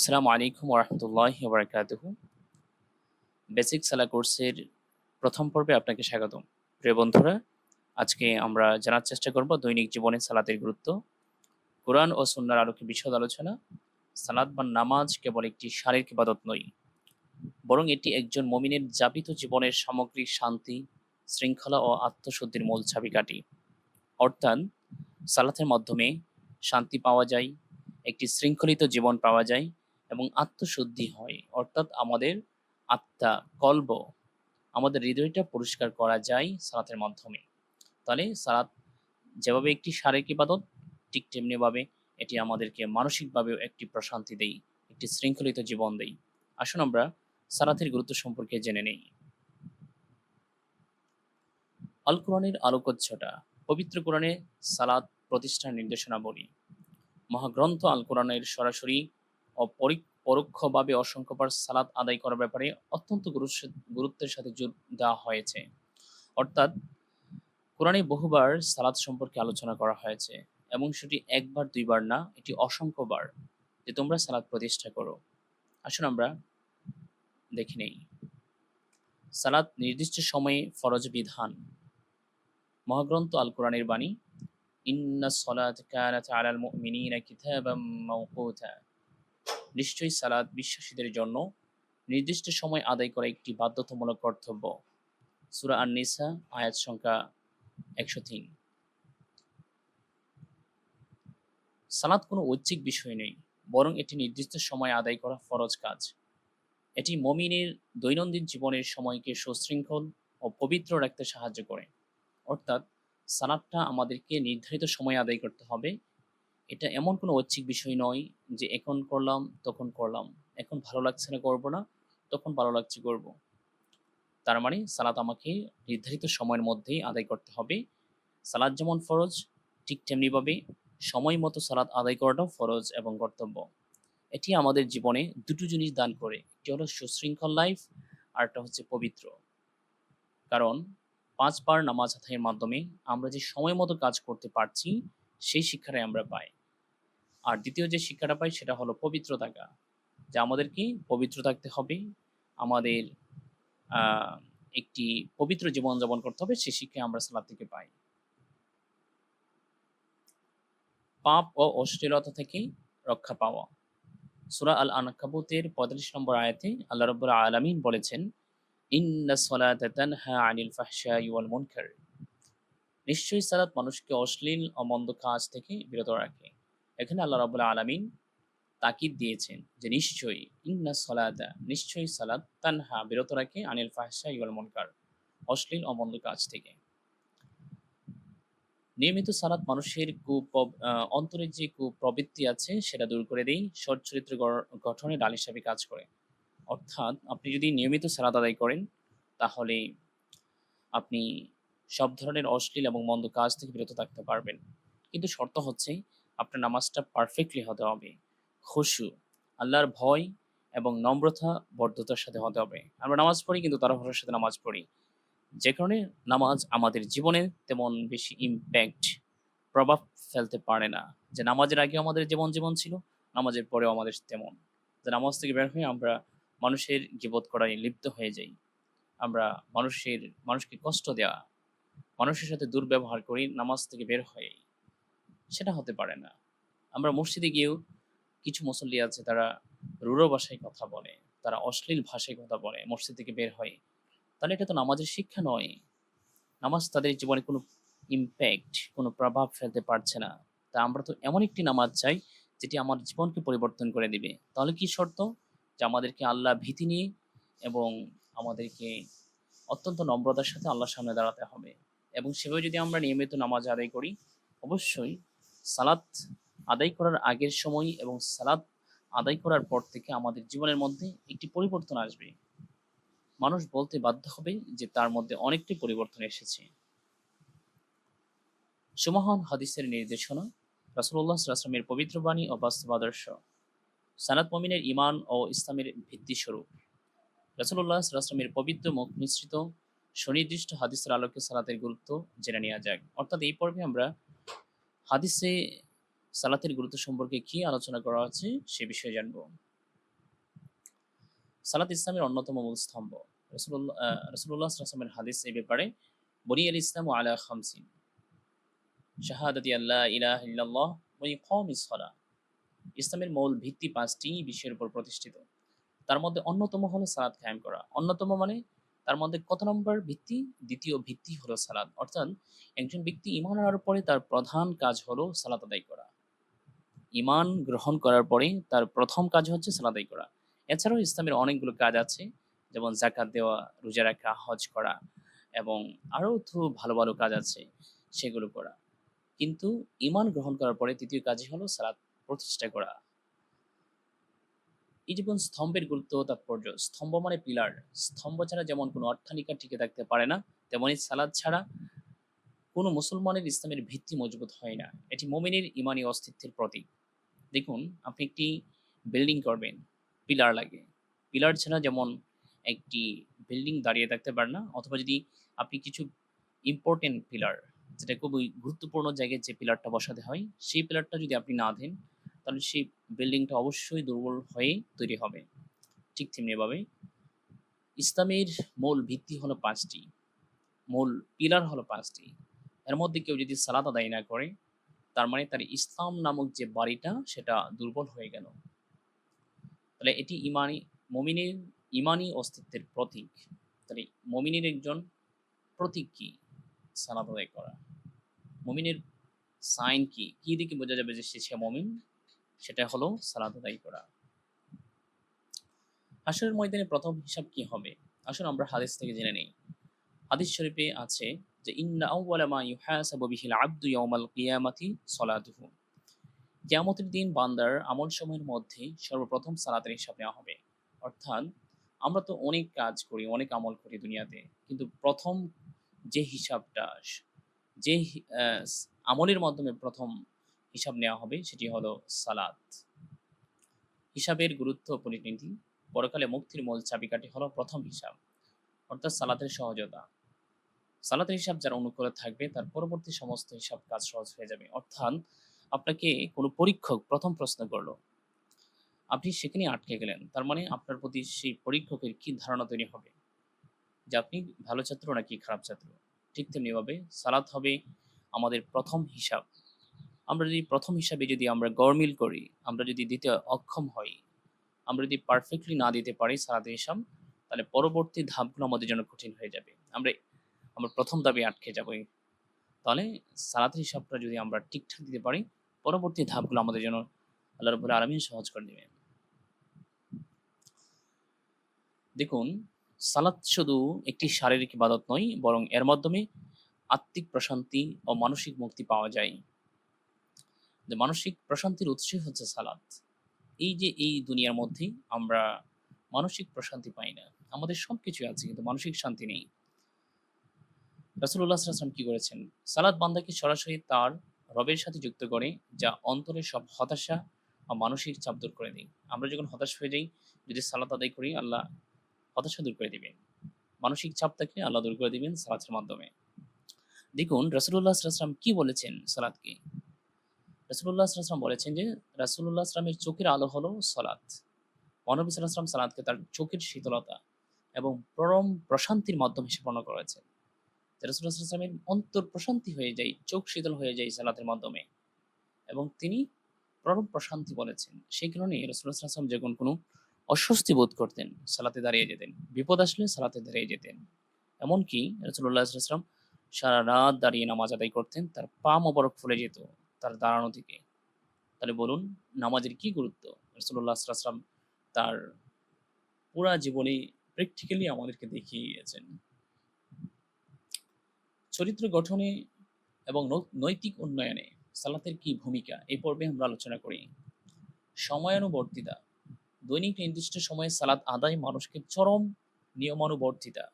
আসসালামু আলাইকুম ওরহমতুল্লাহি ওবারাকাতুহু। বেসিক সালা কোর্সের প্রথম পর্বে আপনাকে স্বাগতম। প্রিয় বন্ধুরা, আজকে আমরা জানার চেষ্টা করব দৈনিক জীবনে সালাতের গুরুত্ব। কোরআন ও সুন্নাহর আলোকে বিশদ আলোচনা। সালাত বা নামাজ কেবল একটি শারীরিক ইবাদত নয়, বরং এটি একজন মুমিনের যাপিত জীবনের সামগ্রিক শান্তি, শৃঙ্খলা ও আত্মশুদ্ধির মূল চাবিকাঠি। অর্থাৎ সালাতের মাধ্যমে শান্তি পাওয়া যায়, একটি শৃঙ্খলিত জীবন পাওয়া যায় এবং আত্মশুদ্ধি হয়। অর্থাৎ আমাদের আত্মা, কলব, আমাদের হৃদয়টা পরিষ্কার করা যায় সালাতের মাধ্যমে। তাহলে সালাত যেভাবে একটি শারীরিক ইবাদত, ঠিক তেমনিভাবে এটি আমাদেরকে মানসিকভাবেও একটি প্রশান্তি দেয়, একটি শৃঙ্খলিত জীবন দেয়। আসুন আমরা সালাতের গুরুত্ব সম্পর্কে জেনে নেই। আল কোরআনের আলোকচ্ছটা। পবিত্র কোরআনে সালাত প্রতিষ্ঠার নির্দেশনাবলী। মহাগ্রন্থ আল কোরআনের সরাসরি ও পরোক্ষভাবে অসংখ্যবার সালাত আদায় করার ব্যাপারে অত্যন্ত গুরুত্বের সাথে জোর দেওয়া হয়েছে। অর্থাৎ কোরআনে বহুবার সালাত সম্পর্কে আলোচনা করা হয়েছে এবং সেটি একবার দুইবার না, এটি অসংখ্যবার, যে তোমরা সালাত প্রতিষ্ঠা করো। আসুন আমরা দেখে নেই। সালাত নির্দিষ্ট সময়ে ফরজ বিধান। মহাগ্রন্থ আল কোরআনের বাণী, ইন্নাস সালাত কানাত আলাল মুমিনিনা কিতাবাম মাওকুতা। নিশ্চয়ই সালাত বিশ্বাসীদের জন্য নির্দিষ্ট সময় আদায় করা একটি বাধ্যতামূলক কর্তব্য। সূরা আন-নিসা আয়াত সংখ্যা ১০৩। সালাত কোনো ঐচ্ছিক বিষয় নেই, বরং এটি নির্দিষ্ট সময় আদায় করা ফরজ কাজ। এটি মুমিনের দৈনন্দিন জীবনের সময়কে সুশৃঙ্খল ও পবিত্র রাখতে সাহায্য করে। অর্থাৎ সালাতটা আমাদেরকে নির্ধারিত সময়ে আদায় করতে হবে। এটা এমন কোনো ঐচ্ছিক বিষয় নয় যে এখন করলাম, তখন করলাম। এখন ভালো লাগছে না করব না, তখন ভালো লাগছে করব। তার মানে সালাত আমাকে নির্ধারিত সময়ের মধ্যেই আদায় করতে হবে। সালাত যেমন ফরজ, ঠিক তেমনিভাবে সময় মতো সালাত আদায় করাটাও ফরজ এবং কর্তব্য। এটি আমাদের জীবনে দুটো জিনিস দান করে। একটি হলো সুশৃঙ্খল লাইফ, আরেকটা হচ্ছে পবিত্র। কারণ ৫ বার নামাজ আদায়ের মাধ্যমে আমরা যে সময় মতো কাজ করতে পারছি, সেই শিক্ষাটাই আমরা পাই। আর দ্বিতীয় যে শিক্ষাটা পাই সেটা হলো পবিত্র থাকা। যে আমাদেরকে পবিত্র থাকতে হবে, আমাদের আ একটি পবিত্র জীবনযাপন করতে হবে, সেই শিক্ষা আমরা সালাত থেকে পাই। পাপ ও অশ্লীলতা থেকে রক্ষা পাওয়া। সূরা আল-আনকাবুতের ৪৫ নম্বর আয়াতে আল্লাহ রাব্বুল আলামিন বলেছেন, ইন্নাস সালাতা তানহা আনিল ফাহশাই ওয়াল মুনকার। নিশ্চয়ই সালাত মানুষকে অশ্লীল ও মন্দ কাজ থেকে বিরত রাখে। এখানে আল্লাহ রাব্বুল আলামিন তাকিদ দিয়েছেন যে নিশ্চয়ই, ইন্নাস সালাতা, নিশ্চয়ই সালাত, তানহা বিরত রাখে, আনিল ফাহশাই ওয়াল মুনকার, অশ্লীল ও মন্দ কাজ থেকে। নিয়মিত সালাত মানুষের অন্তরের যে কুপ্রবৃত্তি আছে সেটা দূর করে দেয়, সৎ চরিত্র গঠনে ডাল হিসাবে কাজ করে। অর্থাৎ আপনি যদি নিয়মিত সালাত আদায় করেন, তাহলে আপনি সব ধরনের অশ্লীল এবং মন্দ কাজ থেকে বিরত থাকতে পারবেন। কিন্তু শর্ত হচ্ছে আপনার নামাজটা পারফেক্টলি হতে হবে। খুশু, আল্লাহর ভয় এবং নম্রতা, বদ্ধতার সাথে হতে হবে। আমরা নামাজ পড়ি কিন্তু তাড়াহুড়োর সাথে নামাজ পড়ি। যে কারণে নামাজ আমাদের জীবনে তেমন বেশি ইমপ্যাক্ট, প্রভাব ফেলতে পারে না। যে নামাজের আগেও আমাদের যেমন জীবন ছিল, নামাজের পরেও আমাদের তেমন। যে নামাজ থেকে বের হয়ে আমরা মানুষের গীবত করায় লিপ্ত হয়ে যাই। আমরা মানুষকে কষ্ট দেওয়া, মানুষের সাথে দুর্ব্যবহার করি নামাজ থেকে বের হয়েই। সেটা হতে পারে না। আমরা মসজিদে গিয়েও কিছু মুসল্লি আছে তারা রূঢ় ভাষায় কথা বলে, তারা অশ্লীল ভাষায় কথা বলে মসজিদ থেকে বের হয়ে। তাহলে এটা তো নামাজের শিক্ষা নয়। নামাজ তাদের জীবনে কোনো ইমপ্যাক্ট, কোনো প্রভাব ফেলতে পারছে না। তা আমরা তো এমন একটি নামাজ চাই যেটি আমার জীবনকে পরিবর্তন করে দিবে। তাহলে কি শর্ত? যে আমাদেরকে আল্লাহ ভীতি নিয়ে এবং আমাদেরকে অত্যন্ত নম্রতার সাথে আল্লাহর সামনে দাঁড়াতে হবে। এবং সেভাবে যদি আমরা নিয়মিত নামাজ আদায় করি, অবশ্যই সালাত আদায় করার আগের সময় এবং সালাত আদায় করার পর থেকে আমাদের জীবনের মধ্যে একটি পরিবর্তন আসবে। মানুষ বলতে বাধ্য হবে যে তার মধ্যে অনেকটি পরিবর্তন এসেছে। সুমহান হাদিসের নির্দেশনা, রাসূলুল্লাহ সাল্লাল্লাহু আলাইহি ওয়াসাল্লামের পবিত্র বাণী ও বাস্তব আদর্শ। সালাত মুমিনের ঈমান ও ইসলামের ভিত্তিস্বরূপ। রাসূলুল্লাহ সাল্লাল্লাহু আলাইহি ওয়াসাল্লামের পবিত্র মুখ নিঃসৃত সুনির্দিষ্ট হাদিসের আলোকে সালাতের গুরুত্ব জেনে নেওয়া যাক। অর্থাৎ এই পর্বে আমরা হাদিসে সালাতের গুরুত্ব সম্পর্কে কি আলোচনা করা হচ্ছে সে বিষয়ে জানব। সালাত ইসলামের অন্যতম মূল স্তম্ভ। রাসূলুল্লাহ সাল্লাল্লাহু আলাইহি ওয়াসাল্লামের হাদিস এই ব্যাপারে, বুনিয়াল ইসলামু আলা খামসিন, শাহাদাতি আল্লা ইলাহা ইল্লাল্লাহ ওয়া ইকামিস সালাহ। ইসলামের মূল ভিত্তি ৫টি বিষয়ের উপর প্রতিষ্ঠিত। তার মধ্যে অন্যতম হলো সালাত কায়েম করা। অন্যতম মানে তার মধ্যে কত নম্বর ভিত্তি? ২য় ভিত্তি হলো সালাত। অর্থাৎ একজন ব্যক্তি ঈমান আনার পরে তার প্রধান কাজ হলো সালাত আদায় করা। ঈমান গ্রহণ করার পরে তার ১ম কাজ হচ্ছে সালাত আদায় করা। এছাড়াও ইসলামের অনেকগুলো কাজ আছে, যেমন যাকাত দেওয়া, রোজা রাখা, হজ করা এবং আরও তো ভালো, ভালো কাজ আছে, সেগুলো করা। কিন্তু ঈমান গ্রহণ করার পরে ৩য় কাজই হলো সালাত প্রতিষ্ঠা করা। এই যেমন স্তম্ভের গুরুত্ব ও তাৎপর্য। স্তম্ভ মানে পিলার। স্তম্ভ ছাড়া যেমন কোনো অট্টালিকা টিকে থাকতে পারে না, তেমনি সালাত ছাড়া কোনো মুসলমানের ইসলামের ভিত্তি মজবুত হয় না। এটি মুমিনের ঈমানি অস্তিত্বের প্রতীক। দেখুন, আপনি একটি বিল্ডিং করবেন, পিলার লাগে। পিলার ছাড়া যেমন একটি বিল্ডিং দাঁড়িয়ে থাকতে পারে না, অথবা যদি আপনি কিছু ইম্পোর্টেন্ট পিলার, যেটা খুবই গুরুত্বপূর্ণ জায়গায় যে পিলারটা বসাতে হয়, সেই পিলারটা যদি আপনি না দেন, তাহলে সেই বিল্ডিংটা অবশ্যই দুর্বল হয়ে তৈরি হবে। ঠিক তেমনিভাবে ইসলামের মূল ভিত্তি হলো ৫টি, মূল পিলার হলো ৫টি। এর মধ্যে কেউ যদি সালাত আদায় না করে, তার মানে তার ইসলাম নামক যে বাড়িটা সেটা দুর্বল হয়ে গেল। তাহলে এটি মুমিনের ঈমানি অস্তিত্বের প্রতীক। তাহলে মুমিনের একজন প্রতীক কি? সালাত আদায় করা। মুমিনের সাইন কি? কি দেখে বোঝা যাবে যে সে মুমিন? সেটা হলো সালাত আদায় করা। হাশরের ময়দানে ১ম হিসাব কি হবে? আসুন আমরা হাদিস থেকে জেনে নেই। হাদিস শরীফে আছে যে, ইন্না আউওয়ালা মা ইউহাসাবু বিহিল আবদু ইয়াউমাল কিয়ামাতি সলাতুহু। কিয়ামতের দিন বান্দার আমলসমূহের মধ্যে সর্বপ্রথম সালাতের হিসাব নেওয়া হবে। অর্থাৎ আমরা তো অনেক কাজ করি, অনেক আমল করি দুনিয়াতে। কিন্তু ১ম যে হিসাবটা, যে আমলের মাধ্যমে ১ম হিসাব নেওয়া হবে সেটি হলো সালাত। হিসাবের গুরুত্ব ও পরিণতি। পরকালে মুক্তির মূল চাবিকাঠি হলো ১ম হিসাব, অর্থাৎ সালাতের সহজতা। সালাতের হিসাব যার অনুকূলে থাকবে, তার পরবর্তী সমস্ত হিসাব কাজ সহজ হয়ে যাবে। অর্থাৎ আপনাকে কোনো পরীক্ষক ১ম প্রশ্ন করল, আপনি সেখানেই আটকে গেলেন। তার মানে আপনার প্রতি সেই পরীক্ষকের কি ধারণা তৈরি হবে? যে আপনি ভালো ছাত্র নাকি খারাপ ছাত্র? ঠিক তেমনিভাবে সালাত হবে আমাদের ১ম হিসাব। আমরা যদি ১ম হিসাবে যদি আমরা গড়মিল করি, আমরা যদি দিতে অক্ষম হই, আমরা যদি পারফেক্টলি না দিতে পারি সালাতের হিসাব, তাহলে পরবর্তী ধাপগুলো আমাদের জন্য কঠিন হয়ে যাবে। আমরা ১ম ধাপে আটকে যাবো। তাহলে সালাতের হিসাবটা যদি আমরা ঠিকঠাক দিতে পারি, পরবর্তী ধাপগুলো আমাদের জন্য আল্লাহ রাব্বুল আলামিন সহজ করে দিবেন। দেখুন, সালাত শুধু একটি শারীরিক ইবাদত নয়, বরং এর মাধ্যমে আত্মিক প্রশান্তি ও মানসিক মুক্তি পাওয়া যায়। যে মানসিক প্রশান্তির উৎসই হচ্ছে সালাত। এই যে এই দুনিয়ার মধ্যে আমরা মানসিক প্রশান্তি পাই না। আমাদের সবকিছুই আছে কিন্তু মানসিক শান্তি নেই। রাসূলুল্লাহ সাল্লাল্লাহু আলাইহি ওয়াসাল্লাম কি করেছেন? সালাত বান্দাকে সরাসরি তার রবের সাথে যুক্ত করে, যা অন্তরের সব হতাশা বা মানসিক চাপ দূর করে দেয়। আমরা যখন হতাশ হয়ে যাই, যদি সালাত আদায় করি, আল্লাহ হতাশা দূর করে দিবেন। মানসিক চাপ থাকলে আল্লাহ দূর করে দিবেন সালাতের মাধ্যমে। দেখুন রাসূলুল্লাহ সাল্লাল্লাহু আলাইহি ওয়াসাল্লাম কি বলেছেন সালাতকে? রাসূলুল্লাহ সাল্লাল্লাহু আলাইহি ওয়াসাল্লাম বলেছেন যে, রাসূলুল্লাহ সাল্লাল্লাহু আলাইহি ওয়াসাল্লামের চোখের আলো হলো সালাত। মহানবী সাল্লাল্লাহু আলাইহি ওয়াসাল্লাম সালাতকে তার চোখের শীতলতা এবং পরম প্রশান্তির মাধ্যম হিসেবে বর্ণনা করেছেন। রাসূলুল্লাহ সাল্লাল্লাহু আলাইহি ওয়াসাল্লামের অন্তর প্রশান্তি হয়ে যায়, চোখ শীতল হয়ে যায় সালাতের মাধ্যমে, এবং তিনি পরম প্রশান্তি বলেছেন। সেই কারণে রাসূলুল্লাহ সাল্লাল্লাহু আলাইহি ওয়াসাল্লাম যখন কোনো অস্বস্তি বোধ করতেন, সালাতে দাঁড়িয়ে যেতেন। বিপদ আসলে সালাতে দাঁড়িয়ে যেতেন। এমনকি রাসূলুল্লাহ সাল্লাল্লাহু আলাইহি ওয়াসাল্লাম সারা রাত দাঁড়িয়ে নামাজ আদায় করতেন। তার পা মোবারক ফুলে যেত তার দাঁড়ানো থেকে। তাহলে বলুন নামাজের কি গুরুত্ব? রাসূলুল্লাহ সাল্লাল্লাহু আলাইহি ওয়াসাল্লাম তার পুরা জীবনে প্র্যাকটিক্যালি আমাদেরকে দেখিয়ে গিয়েছেন। চরিত্র গঠনে এবং নৈতিক উন্নয়নে সালাতের কি ভূমিকা, এই পর্বে আমরা আলোচনা করি। সময়ানুবর্তিতা। দৈনিক নির্দিষ্ট সময়ে সালাত আদায় মানুষকে চরম নিয়মানুবর্তিতা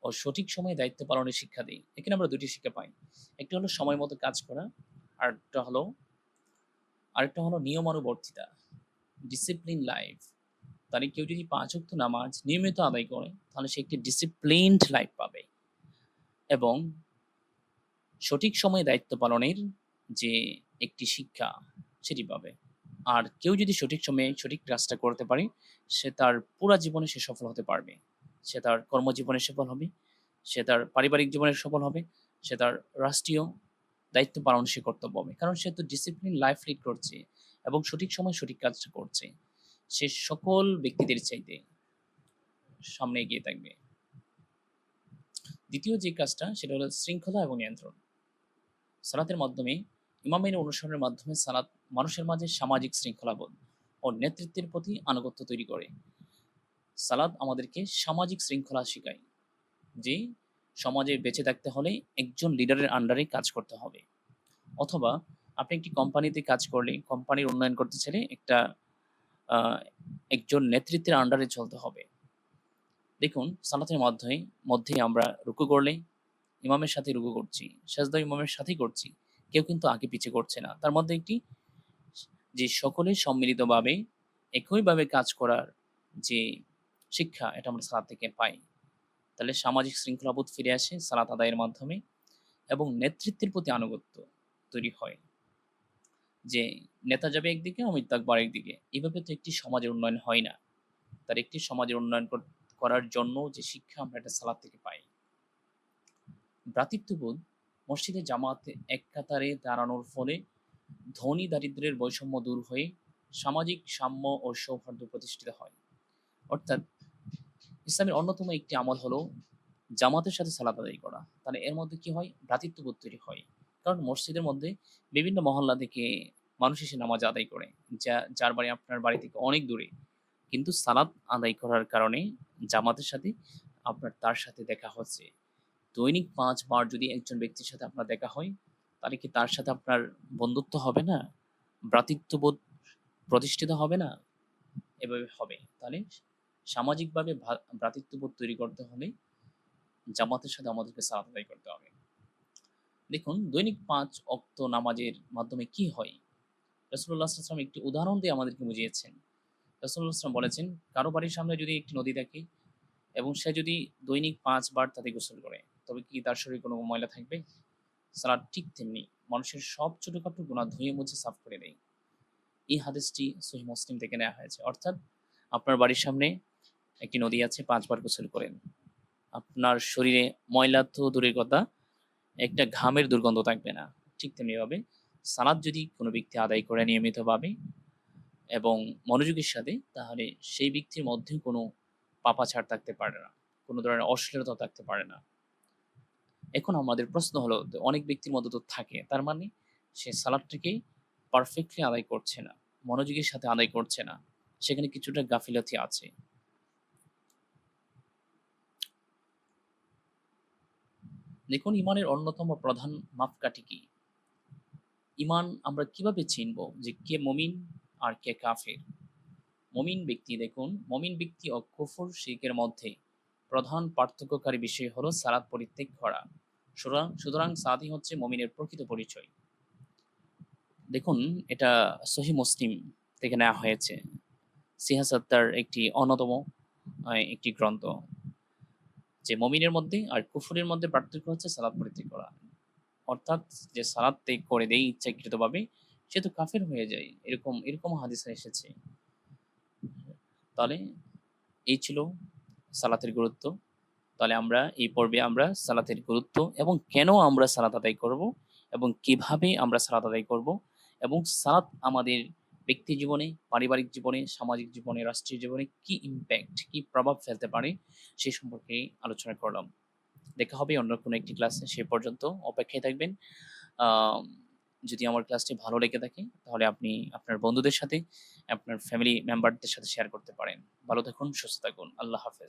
ও সঠিক সময়ে দায়িত্ব পালনের শিক্ষা দেয়। এখানে আমরা দুটি শিক্ষা পাই। একটি হলো সময় মতো কাজ করা, আরেকটা হলো আরেকটা হলো নিয়মানুবর্তিতা, ডিসিপ্লিন লাইফ। তাহলে কেউ যদি ৫ ওয়াক্ত নামাজ নিয়মিত আদায় করে, তাহলে সে একটি ডিসিপ্লিনড লাইফ পাবে এবং সঠিক সময়ে দায়িত্ব পালনের যে একটি শিক্ষা সেটি পাবে। আর কেউ যদি সঠিক সময়ে সঠিক কাজটা করতে পারে, সে তার পুরা জীবনে সে সফল হতে পারবে। সে তার কর্মজীবনে সফল হবে, সে তার পারিবারিক জীবনে সফল হবে, সে তার রাষ্ট্রীয় দায়িত্ব পালন সে কর্তব্য হবে। কারণ সে তো ডিসিপ্লিন লাইফ লিড করছে এবং সঠিক সময়ে সঠিক কাজটা করছে। সে সকল ব্যক্তিদের চাইতে সামনে এগিয়ে থাকবে। দ্বিতীয় যে কাজটা সেটা হলো শৃঙ্খলা এবং নিয়ন্ত্রণ। সালাতের মাধ্যমে ইমামের অনুসরণের মাধ্যমে সালাত মানুষের মাঝে সামাজিক শৃঙ্খলাবোধ ও নেতৃত্বের প্রতি আনুগত্য তৈরি করে। সালাত আমাদেরকে সামাজিক শৃঙ্খলা শেখায় যে সমাজে বেঁচে থাকতে হলে একজন লিডারের আন্ডারে কাজ করতে হবে। অথবা আপনি একটি কোম্পানিতে কাজ করলে কোম্পানির উন্নয়ন করতে চাইলে আহ, একজন নেতৃত্বের আন্ডারে চলতে হবে। দেখুন সালাতের মধ্যেই আমরা রুকু করলে ইমামের সাথে রুকু করছি, সেজদা ইমামের সাথেই করছি, কেউ কিন্তু আগে পিছে করছে না। তার মধ্যে একটি যে সকলে সম্মিলিতভাবে একইভাবে কাজ করার যে শিক্ষা, এটা আমরা সালাত থেকে পাই। তাহলে সামাজিক শৃঙ্খলাবোধ ফিরে আসে সালাত আদায়ের মাধ্যমে এবং নেতৃত্বের প্রতি আনুগত্য তৈরি হয়। যে নেতা যাবে একদিকে, অমিত থাকবো আরেকদিকে, এভাবে তো একটি সমাজের উন্নয়ন হয় না। তার একটি সমাজের উন্নয়ন করার জন্য যে শিক্ষা আমরা এটা সালাত থেকে পাই। ভ্রাতৃত্ববোধ, মসজিদে জামাতে এক কাতারে দাঁড়ানোর ফলে ধনী দারিদ্র্যের বৈষম্য দূর হয়ে সামাজিক সাম্য ও সৌহার্দ্য প্রতিষ্ঠিত হয়। অর্থাৎ ইসলামের অন্যতম একটি আমল হলো জামাতের সাথে সালাত আদায় করা। তাহলে এর মধ্যে কি হয়? ভ্রাতৃত্ববোধ তৈরি হয়। কারণ মসজিদের মধ্যে বিভিন্ন মহল্লা থেকে মানুষ এসে নামাজ আদায় করে, যার বাড়ি আপনার বাড়ি থেকে অনেক দূরে, কিন্তু সালাত আদায় করার কারণে জামাতের সাথে তার সাথে দেখা হচ্ছে। দৈনিক ৫ বার যদি একজন ব্যক্তির সাথে আপনার দেখা হয়, তাহলে কি তার সাথে আপনার বন্ধুত্ব হবে না? ভ্রাতৃত্ববোধ প্রতিষ্ঠিত হবে না? এভাবে হবে। তাহলে সামাজিকভাবে ভ্রাতৃত্ববোধ তৈরি করতে হলে জামাতের সাথে আমাদেরকে সালাত আদায় করতে হবে। দেখুন দৈনিক ৫ ওয়াক্ত নামাজের মাধ্যমে কি হয়? রাসূলুল্লাহ সাল্লাল্লাহু আলাইহি ওয়াসাল্লাম একটি উদাহরণ দিয়ে আমাদেরকে বুঝিয়েছেন। রাসূলুল্লাহ সাল্লাল্লাহু আলাইহি ওয়াসাল্লাম বলেছেন, কারো বাড়ির সামনে যদি একটি নদী থাকে এবং সে যদি দৈনিক ৫ বার তাতে গোসল করে, তবে কি তার শরীরে কোনো ময়লা থাকবে? সালাত ঠিক তেমনি মানুষের সব ছোটখাটো গুনাহ ধুয়ে মুছে সাফ করে দেয়। এই হাদিসটি সহিহ মুসলিম থেকে নেওয়া হয়েছে। অর্থাৎ আপনার বাড়ির সামনে একটি নদী আছে, ৫ বার গোসল করেন। আপনার শরীরে ময়লা তো দূরের কথা, একটা ঘামের দুর্গন্ধ থাকবে না। ঠিক তেমনিভাবে সালাত যদি কোনো ব্যক্তি আদায় করে নিয়মিতভাবে এবং মনোযোগের সাথে, তাহলে সেই ব্যক্তির মধ্যে কোনো পাপাচার থাকতে পারে না, কোনো ধরনের অশ্লীলতা থাকতে পারে না। এখন আমাদের প্রশ্ন হলো, অনেক ব্যক্তির মধ্যে তো থাকে, তার মানে সে সালাদটাকে পারফেক্টলি আদায় করছে না, মনোযোগের সাথে আদায় করছে না, সেখানে কিছুটা গাফিলতি আছে। দেখুন ইমানের অন্যতম প্রধান মাপকাঠি কি? ইমান আমরা কিভাবে চিনব যে কে মমিন আর কে কাফের? মমিন ব্যক্তি, দেখুন মমিন ব্যক্তি ও কুফর শিরকের মধ্যে প্রধান পার্থক্যকারী বিষয় হলো সালাত পরিত্যাগ করা। সুতরাং সালাতই হচ্ছে মমিনের প্রকৃত পরিচয়। দেখুন এটা সহিহ মুসলিম থেকে নেওয়া হয়েছে। সিহাসাত্তার একটি অন্যতম একটি গ্রন্থ। যে মমিনের মধ্যে আর কুফরের মধ্যে পার্থক্য হচ্ছে সালাত পরিত্যাগ করা। অর্থাৎ যে সালাত ত্যাগ করে দেয় ইচ্ছাকৃতভাবে, সে তো কাফের হয়ে যায়, এরকম এরকম হাদিসে এসেছে। তাহলে এই ছিল সালাতের গুরুত্ব। তাহলে আমরা এই পর্বে আমরা সালাতের গুরুত্ব এবং কেন আমরা সালাত আদায় করব এবং কিভাবে আমরা সালাত আদায় করব এবং সালাত আমাদের ব্যক্তি জীবনে, পারিবারিক জীবনে, সামাজিক জীবনে, রাষ্ট্রীয় জীবনে কি ইমপ্যাক্ট, কি প্রভাব ফেলতে পারে সে সম্পর্কে আলোচনা করলাম। দেখা হবে অন্য কোনো একটি ক্লাসে। সে পর্যন্ত অপেক্ষায় থাকবেন। আম যদি আমার ক্লাসটি ভালো লেগে থাকে, তাহলে আপনি আপনার বন্ধুদের সাথে, আপনার ফ্যামিলি মেম্বারদের সাথে শেয়ার করতে পারেন। ভালো থাকুন, সুস্থ থাকুন। আল্লাহ হাফেজ।